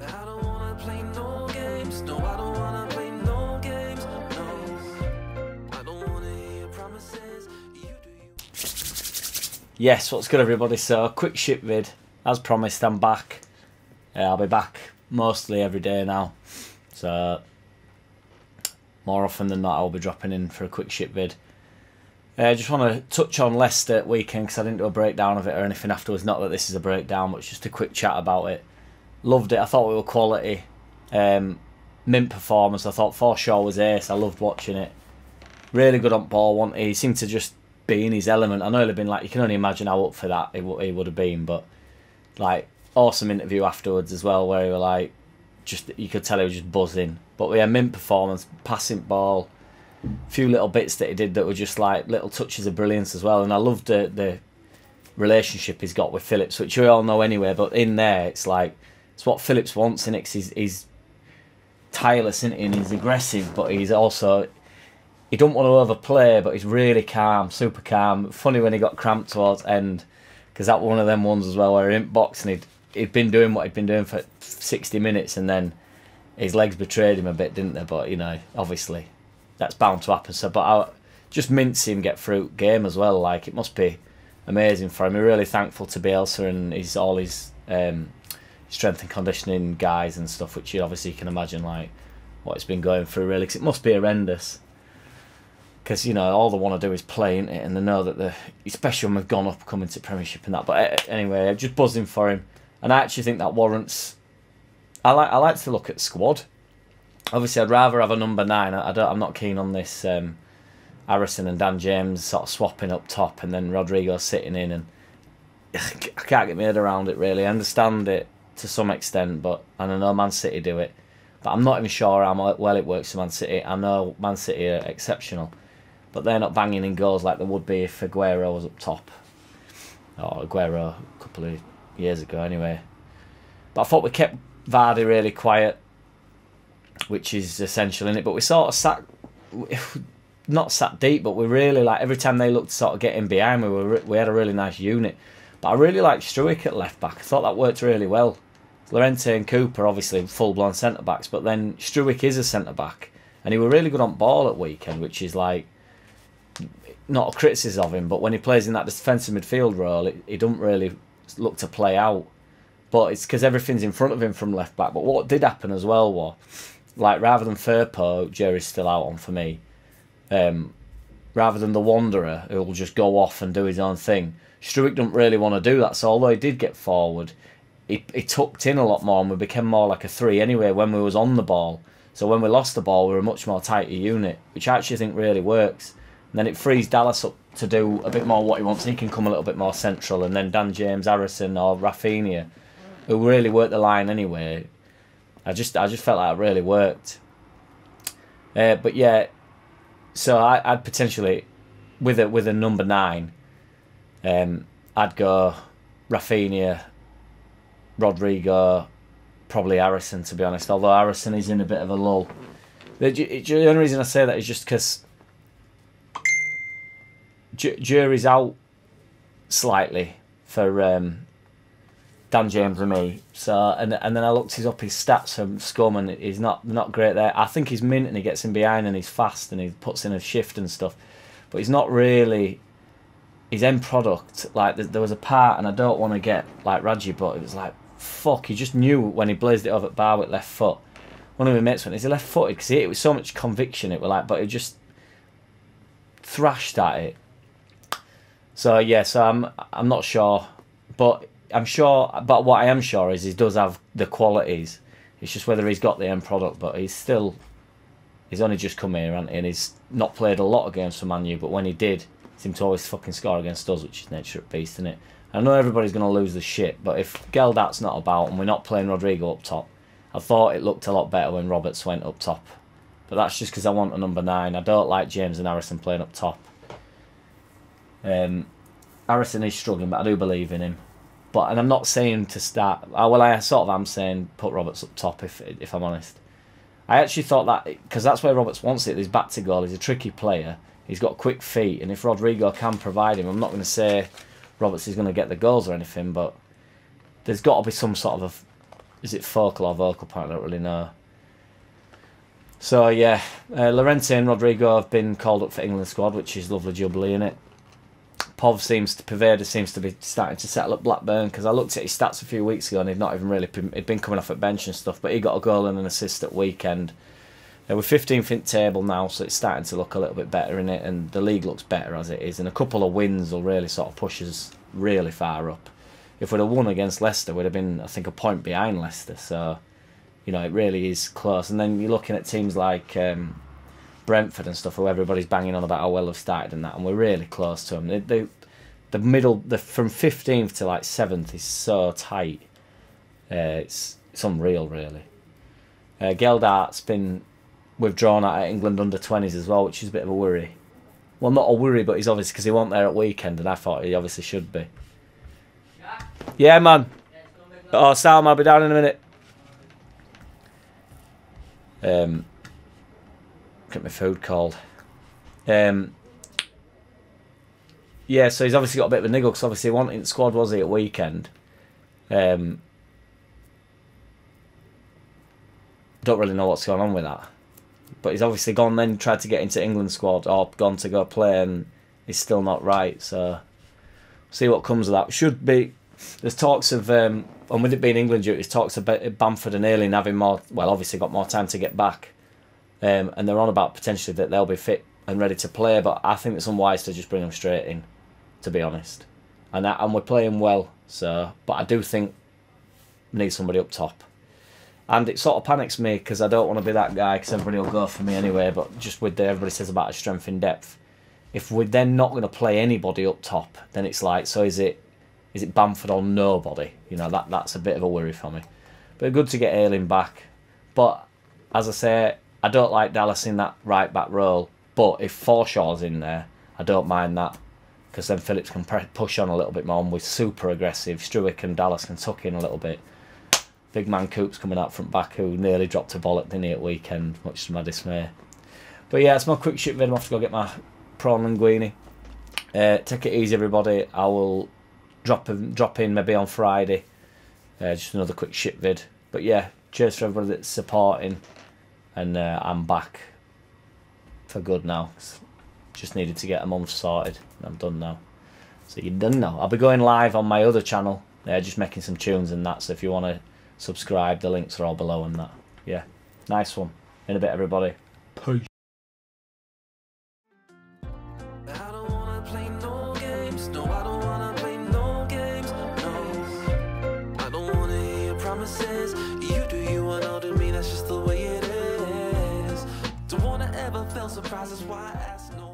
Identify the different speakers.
Speaker 1: I don't wanna play no games. No, I don't wanna play no games. No, I don't wanna hear promises. You do you.
Speaker 2: Yes, what's good everybody? So, quick ship vid. As promised, I'm back. I'll be back mostly every day now. So, more often than not, I'll be dropping in for a quick ship vid. I just want to touch on Leicester weekend because I didn't do a breakdown of it or anything afterwards. Not that this is a breakdown, but just a quick chat about it. Loved it. I thought we were quality. Mint performance. I thought Forshaw was ace. I loved watching it. Really good on ball. He seemed to just be in his element. I know he'd have been like, you can only imagine how up for that he would have been, but like awesome interview afterwards as well, where he were like, just you could tell he was just buzzing. But yeah, mint performance, passing ball. Few little bits that he did that were just like little touches of brilliance as well, and I loved the relationship he's got with Phillips, which we all know anyway, but in there it's like it's what Phillips wants in it. He's tireless, isn't he? And he's aggressive, but he's also, he don't want to overplay, but he's really calm, super calm. Funny when he got cramped towards end, because that was one of them ones as well where he didn't box and he'd been doing what he'd been doing for 60 minutes and then his legs betrayed him a bit, didn't they? But you know, obviously that's bound to happen. So, but I just mince him get through game as well. Like, it must be amazing for him. We're really thankful to bielsa and all his strength and conditioning guys and stuff, which you obviously can imagine like what it's been going through really, because it must be horrendous. Because you know all they want to do is play, innit? And they know that especially when we've gone up coming to Premiership and that. But anyway, I'm just buzzing for him, and I actually think that warrants. I like to look at the squad. Obviously, I'd rather have a number 9. I'm not keen on this Harrison and Dan James sort of swapping up top and then Rodrigo sitting in, and I can't get my head around it really. I understand it to some extent, but and I know Man City do it, but I'm not even sure how well it works for Man City. I know Man City are exceptional, but they're not banging in goals like they would be if Aguero was up top. Or Aguero a couple of years ago anyway. But I thought we kept Vardy really quiet, which is essential in it. But we sort of not sat deep, but we really like every time they looked to sort of get in behind, we had a really nice unit. But I really liked Struijk at left back. I thought that worked really well. Llorente and Cooper obviously full blown centre backs, but then Struijk is a centre back, and he were really good on ball at weekend, which is like not a criticism of him, but when he plays in that defensive midfield role, he don't really look to play out. But it's because everything's in front of him from left back. But what did happen as well was, like, rather than Firpo, Jerry's still out on for me, rather than the Wanderer, who will just go off and do his own thing, Struijk don't really want to do that. So although he did get forward, he tucked in a lot more, and we became more like a 3 anyway when we was on the ball. So when we lost the ball, we were a much more tighter unit, which I actually think really works. And then it frees Dallas up to do a bit more what he wants. He can come a little bit more central, and then Dan James, Harrison or Rafinha, who really worked the line anyway. I just felt like it really worked. But yeah, so I'd potentially with a number 9, I'd go Rafinha, Rodrigo, probably Harrison, to be honest. Although Harrison is in a bit of a lull. The only reason I say that is just because Jury's out slightly for Dan James and me. So and then I looked up his stats from Scum, and he's not great there. I think he's mint and he gets in behind and he's fast and he puts in a shift and stuff, but he's not really his end product. Like there was a part, and I don't want to get like Raji, but it was like fuck. He just knew when he blazed it over at bar with left foot. One of my mates went, "Is he left footed?" Because he hit it with so much conviction. It was like, but he just thrashed at it. So yeah, so I'm not sure, but I'm sure. But what I am sure is he does have the qualities. It's just whether he's got the end product. But he's only just come here, hasn't he? And he's not played a lot of games for Man U. But when he did, he seemed to always fucking score against us, which is nature of the beast, isn't it? I know everybody's going to lose the shit, but if Gelhardt's not about and we're not playing Rodrigo up top, I thought it looked a lot better when Roberts went up top. But that's just because I want a number 9. I don't like James and Harrison playing up top. Harrison is struggling, but I do believe in him. And I'm not saying to start. Well, I sort of am saying put Roberts up top if I'm honest. I actually thought that because that's where Roberts wants it. He's back to goal. He's a tricky player. He's got quick feet, and if Rodrigo can provide him, I'm not going to say Roberts is going to get the goals or anything, but there's got to be some sort of is it focal or vocal point? I don't really know. So yeah, Llorente and Rodrigo have been called up for England squad, which is lovely jubbly, innit? Poveda seems to be starting to settle at Blackburn, because I looked at his stats a few weeks ago and he'd been coming off at bench and stuff, but he got a goal and an assist at weekend. We're 15th in table now, so it's starting to look a little bit better in it, and the league looks better as it is, and a couple of wins will really sort of push us really far up. If we'd have won against Leicester, we'd have been, I think, a point behind Leicester, so you know, it really is close. And then you're looking at teams like Brentford and stuff, who everybody's banging on about how well they've started and that, and we're really close to them. The middle, from 15th to like 7th is so tight. It's unreal, really. Geldhart's been withdrawn out at England under-20s as well, which is a bit of a worry. Well, not a worry, but he's obviously, because he wasn't there at weekend, and I thought he obviously should be. Yeah, man. Oh, Sam, I'll be down in a minute. Get my food called. Yeah, so he's obviously got a bit of a niggle, because obviously he wasn't in the squad, was he, at weekend? Don't really know what's going on with that. But he's obviously gone then, tried to get into England squad, or gone to go play, and he's still not right, so see what comes of that. Should be, there's talks of, and with it being England duty, there's talks about Bamford and Ayling having more, well, obviously got more time to get back. And they're on about potentially that they'll be fit and ready to play, but I think it's unwise to just bring them straight in, to be honest. And we're playing well, so, but I do think we need somebody up top. And it sort of panics me, because I don't want to be that guy, because everybody will go for me anyway, but just with everybody says about a strength in depth. If we're then not going to play anybody up top, then it's like, so is it Bamford or nobody? You know, that's a bit of a worry for me. But good to get Ayling back. But, as I say, I don't like Dallas in that right-back role. But if Forshaw's in there, I don't mind that, because then Phillips can push on a little bit more, and we're super aggressive. Struick and Dallas can tuck in a little bit. Big man Coop's coming out front back, who nearly dropped a bollock, didn't he, at weekend, much to my dismay. But yeah, it's my quick shit vid. I'm off to go get my prawn linguine. Take it easy, everybody. I will drop in maybe on Friday. Just another quick shit vid. But yeah, cheers for everybody that's supporting. And I'm back for good now. Just needed to get a month sorted. I'm done now. So you're done now. I'll be going live on my other channel. Just making some tunes and that. So if you want to subscribe, the links are all below and that. Yeah, nice one. In a bit, everybody. Peace.
Speaker 1: I don't wanna play no games. No, I don't wanna play no games. No, I don't wanna hear your promises. You do you and I'll do me. That's just the way it is. Don't wanna ever feel surprised. That's why I ask no.